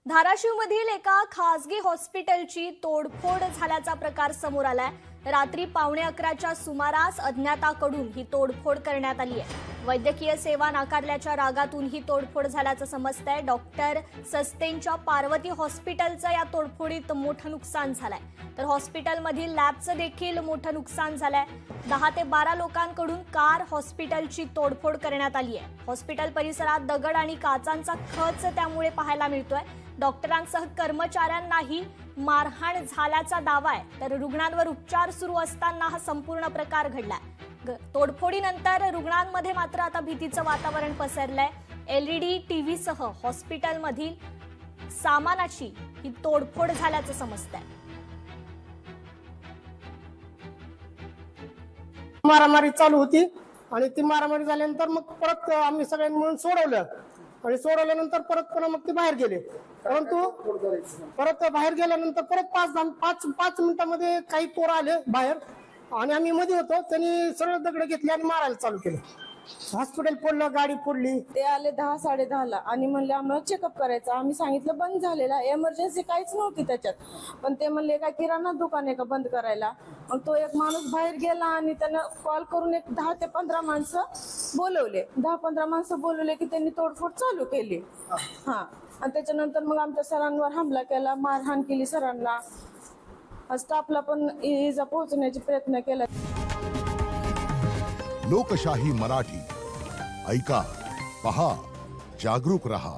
धाराशिवमधील एका खासगी हॉस्पिटलची तोडफोड झाल्याचा प्रकार समोर आलाय। रात्री 11:15च्या सुमारास अज्ञाताकडून ही तोडफोड करण्यात आली आहे। वैद्यकीय सेवा नाकारल्याच्या रागातून ही तोडफोड झाल्याचं समजतंय। डॉक्टर सस्तेंच्या पार्वती हॉस्पिटलचं या तोडफोडीत मोठं नुकसान झालंय, तर हॉस्पिटलमधील लॅबचं देखील मोठं नुकसान झालंय। 10 ते 12 लोकांकडून कार हॉस्पिटलची तोडफोड करण्यात आली आहे। हॉस्पिटल परिसरात दगड आणि काचांचा खच त्यामुळे पाहायला मिळतोय। डॉक्टरांसह कर्मचाऱ्यांनाही मारहाण झाल्याचा दावा आहे, तर रुग्णांवर उपचार सुरू असताना हा संपूर्ण प्रकार घडलाय। तोडफोडीनंतर रुग्णांमध्ये मात्र आता भीतीचं वातावरण पसरलंय। एलईडी टीव्हीसह हॉस्पिटलमधील सामानाची ही तोडफोड झाल्याचं समजतंय। मारामारी चालू होती आणि ती मारामारी झाल्यानंतर मग परत आम्ही सगळ्यांनी मिळून सोडवलं आणि सोडवल्यानंतर परत पुन्हा मग ते बाहेर गेले। परंतु परत बाहेर गेल्यानंतर परत 5 मिनिटांमध्ये काही पोरं आले बाहेर आणि आम्ही मध्ये होतो। त्यांनी सरळ दगड घेतले आणि मारायला चालू केलं। हॉस्पिटल फोडलं, गाडी फोडली। ते आले 10 10:30ला आणि म्हणले आम्हाला चेकअप करायचं। आम्ही सांगितलं बंद झालेला, इमर्जन्सी काहीच नव्हती त्याच्यात, पण ते म्हणले काय किराणा दुकान आहे का बंद करायला। मग तो एक माणूस बाहेर गेला आणि त्यानं कॉल करून एक 10 ते 15 माणसं बोलवले। 10-15 माणसं बोलवले की त्यांनी तोडफोड चालू केली। आणि त्याच्यानंतर मग आमच्या सरांवर हमला केला, मारहाण केली सरांना। स्टाफला पण इजा पोहोचण्याचा प्रयत्न केला। लोकशाही मराठी ऐका, पहा, जागरूक रहा।